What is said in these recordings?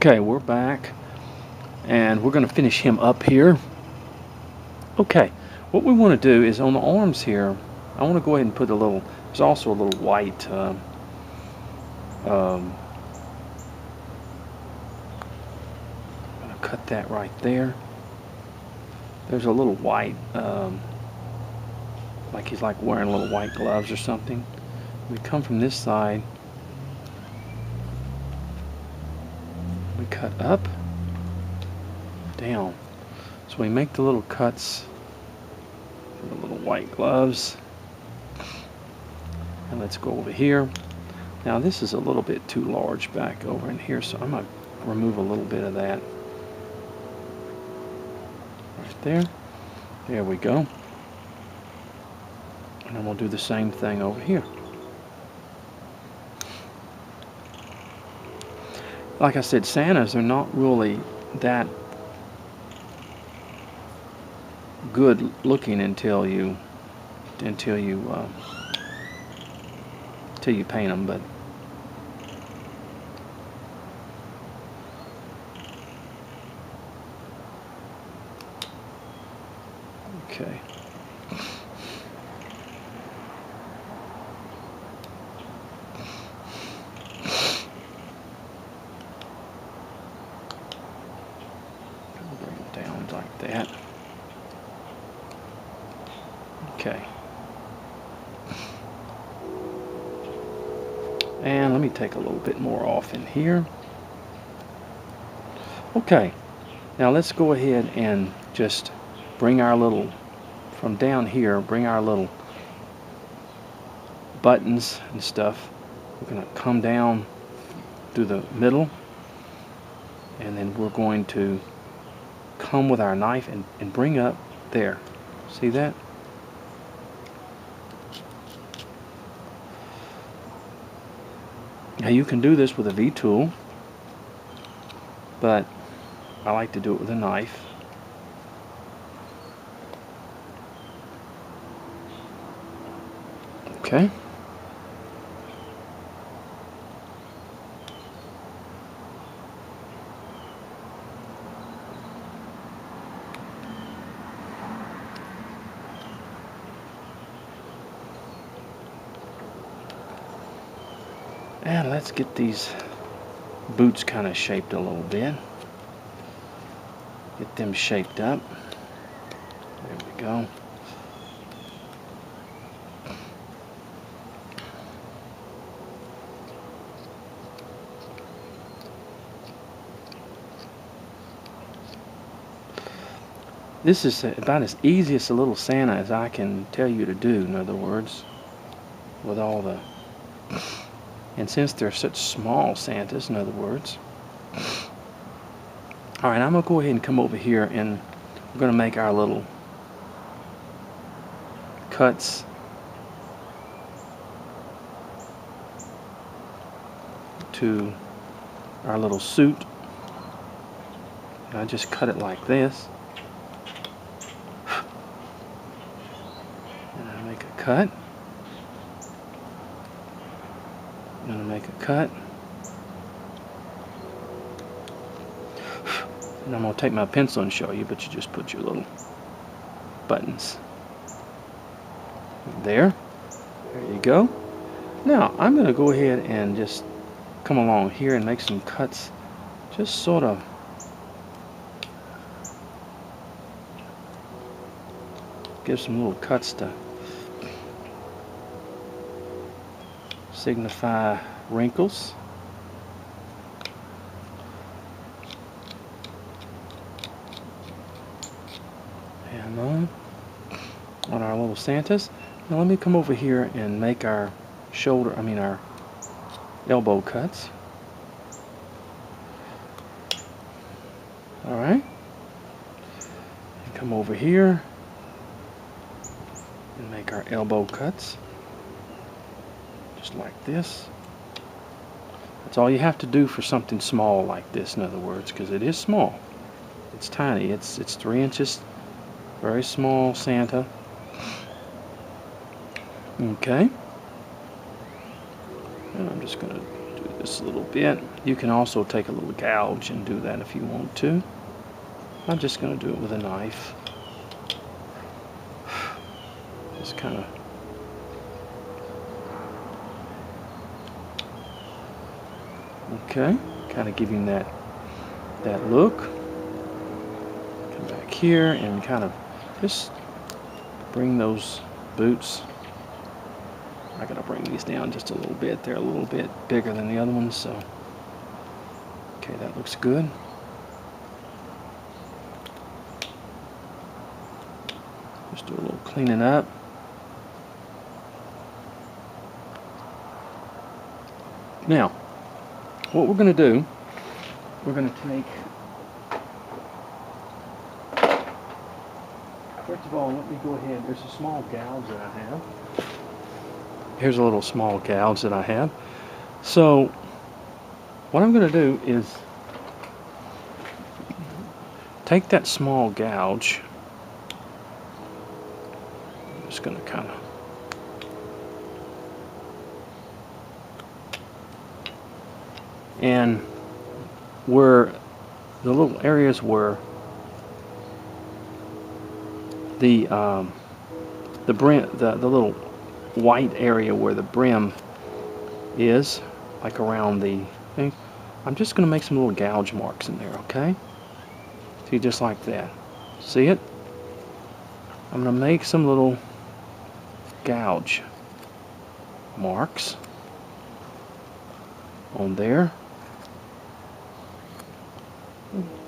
Okay, we're back, and we're going to finish him up here. Okay, what we want to do is on the arms here, I want to go ahead and put a little, there's also a little white, I'm going to cut that right there. There's a little white, like he's like wearing little white gloves or something. We come from this side, we cut up, down. So we make the little cuts for the little white gloves. And let's go over here. Now this is a little bit too large back over in here, so I'm going to remove a little bit of that. Right there. There we go. And then we'll do the same thing over here. Like I said, Santas are not really that good looking until you paint them, but okay. Bring it down like that. Okay. And let me take a little bit more off in here. Okay. Now let's go ahead and just bring our little, from down here, bring our little buttons and stuff. We're going to come down through the middle, and then we're going to come with our knife and bring up there. See that? Now you can do this with a V-tool, but I like to do it with a knife. Okay. And let's get these boots kind of shaped a little bit. Get them shaped up. There we go. This is about as easy as a little Santa as I can tell you to do, in other words, with all the... And since they're such small Santas, in other words. Alright, I'm going to go ahead and come over here, and we're going to make our little cuts to our little suit. I just cut it like this. And I make a cut. I'm going to make a cut. And I'm going to take my pencil and show you, but you just put your little buttons there. There you go. Now, I'm going to go ahead and just come along here and make some cuts. Just sort of give some little cuts to signify wrinkles. And on our little Santas. Now let me come over here and make our our elbow cuts. Alright. Come over here and make our elbow cuts. Just like this. That's all you have to do for something small like this, in other words, because it is small. It's tiny. It's 3 inches. Very small Santa. Okay. And I'm just going to do just a little bit. You can also take a little gouge and do that if you want to. I'm just going to do it with a knife. Just kind of okay, kind of giving that look. Come back here and kind of just bring those boots. I gotta bring these down just a little bit. They're a little bit bigger than the other ones, so okay, that looks good. Just do a little cleaning up. Now, what we're going to do, we're going to take, first of all, let me go ahead, there's a small gouge that I have. Here's a little small gouge that I have. So, what I'm going to do is take that small gouge, I'm just going to kind of and where the little areas where the brim, the little white area where the brim is, like around the thing, I'm just going to make some little gouge marks in there, okay? See, just like that. See it? I'm going to make some little gouge marks on there.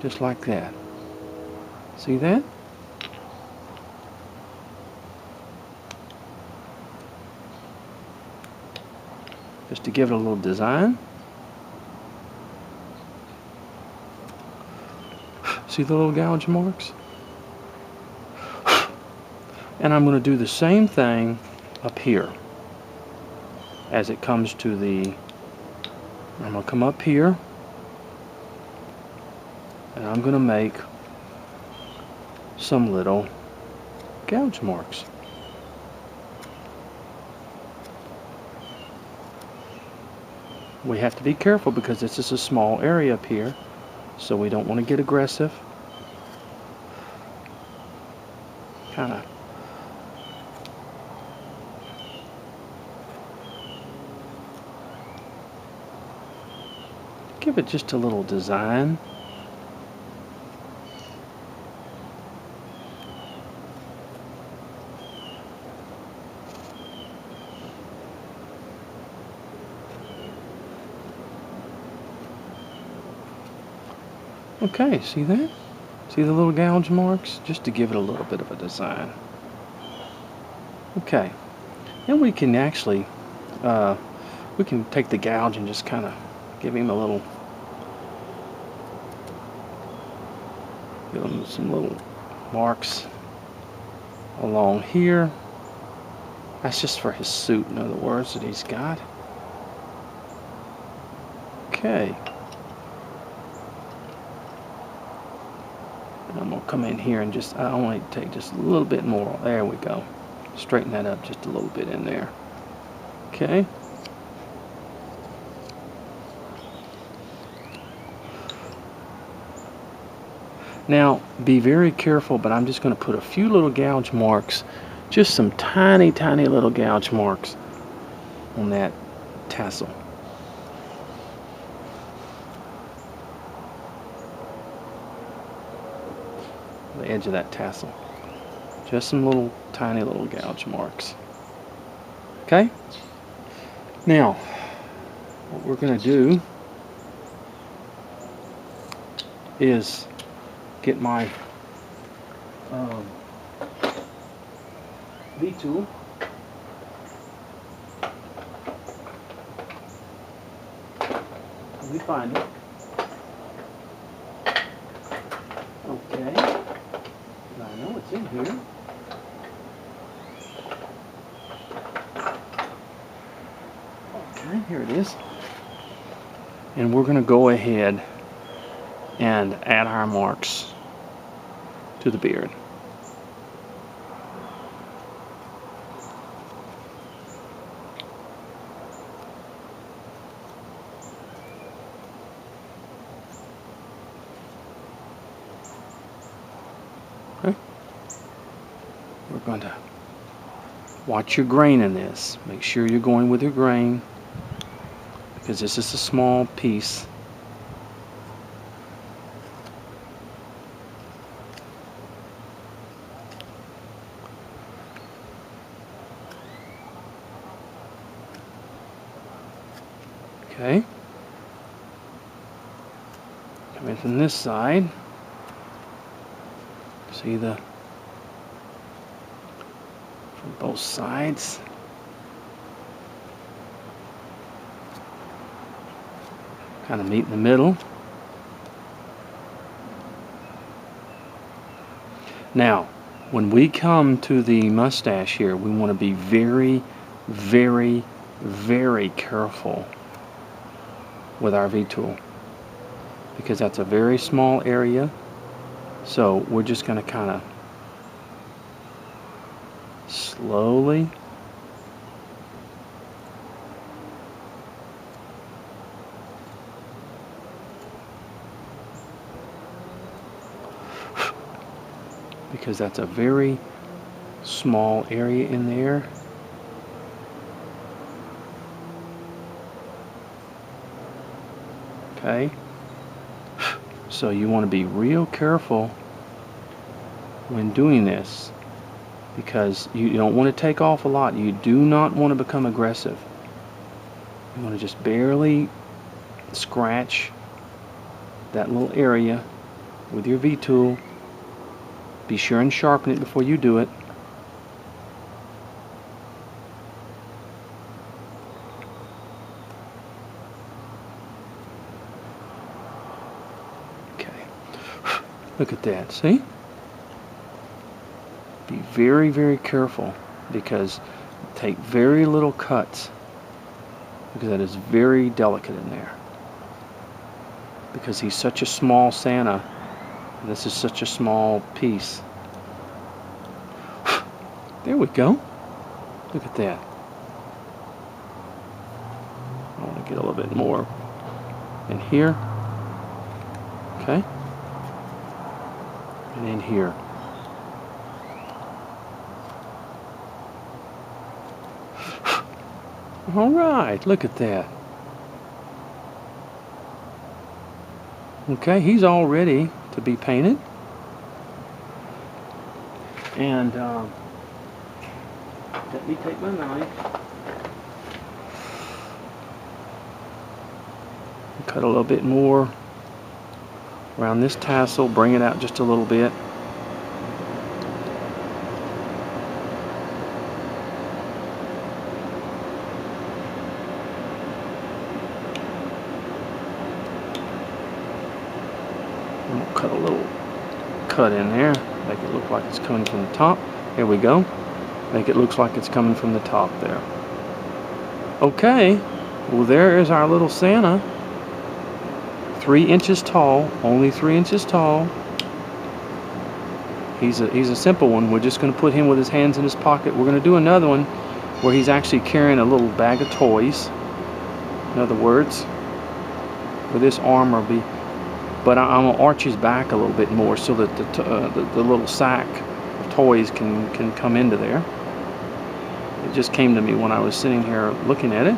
Just like that. See that? Just to give it a little design. See the little gouge marks? And I'm going to do the same thing up here. As it comes to the, I'm going to come up here and I'm going to make some little gouge marks. We have to be careful because this is a small area up here, so we don't want to get aggressive. Kind of give it just a little design. Okay, see that? See the little gouge marks? Just to give it a little bit of a design. Okay, and we can actually, we can take the gouge and just kind of give him a little, give him some little marks along here. That's just for his suit, in other words, that he's got. Okay. I'm going to come in here and just, I only take just a little bit more. There we go. Straighten that up just a little bit in there. Okay. Now, be very careful, but I'm just going to put a few little gouge marks, just some tiny, tiny little gouge marks on that tassel. The edge of that tassel. Just some little tiny little gouge marks. Okay? Now, what we're going to do is get my V-tool. Let me find it. Okay. I know it's in here. Okay, here it is. And we're going to go ahead and add our marks to the beard. Okay. We're going to watch your grain in this. Make sure you're going with your grain, because this is a small piece. Okay. Come in from this side. See the from both sides. Kind of meet in the middle. Now, when we come to the mustache here, we want to be very, very, very careful with our V-tool, because that's a very small area. So we're just going to kind of slowly because that's a very small area in there. Okay, so you want to be real careful when doing this, because you don't want to take off a lot. You do not want to become aggressive. You want to just barely scratch that little area with your V-tool. Be sure and sharpen it before you do it. Okay. Look at that. See? Be very, very careful, because take very little cuts, because that is very delicate in there. Because he's such a small Santa, and this is such a small piece. There we go. Look at that. I want to get a little bit more in here. Okay. And in here. All right, look at that. Okay, he's all ready to be painted. And let me take my knife. Cut a little bit more around this tassel, bring it out just a little bit. And we'll cut a little cut in there, make it look like it's coming from the top. There we go. Make it look like it's coming from the top there. Okay, well, there is our little Santa. 3 inches tall, only 3 inches tall. He's a simple one. We're just going to put him with his hands in his pocket. We're going to do another one where he's actually carrying a little bag of toys. In other words, where this arm will be. But I'm going to arch his back a little bit more so that the little sack of toys can come into there. It just came to me when I was sitting here looking at it.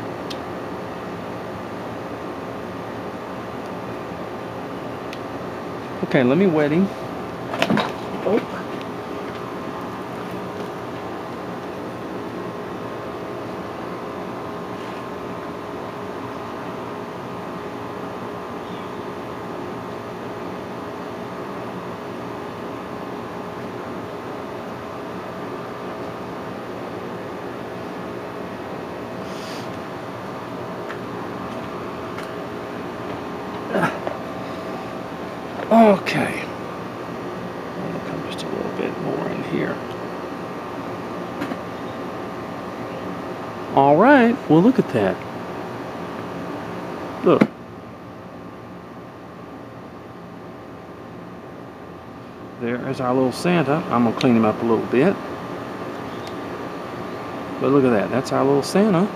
Okay, let me wet him. Oh. Okay. I'm going to come just a little bit more in here. All right. Well, look at that. Look. There is our little Santa. I'm going to clean him up a little bit. But look at that. That's our little Santa.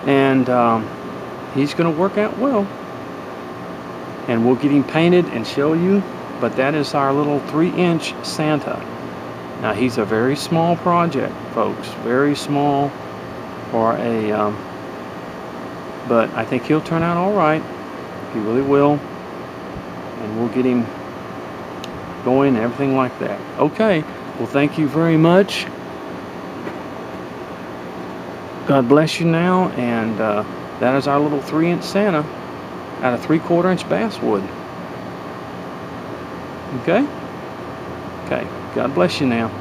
And he's going to work out well. and we'll get him painted and show you. But that is our little 3-inch Santa. Now he's a very small project, folks, very small for a, but I think he'll turn out all right. He really will, and we'll get him going and everything like that. Okay, well, thank you very much. God bless you now, and that is our little 3-inch Santa out of 3/4-inch basswood. Okay? Okay, God bless you now.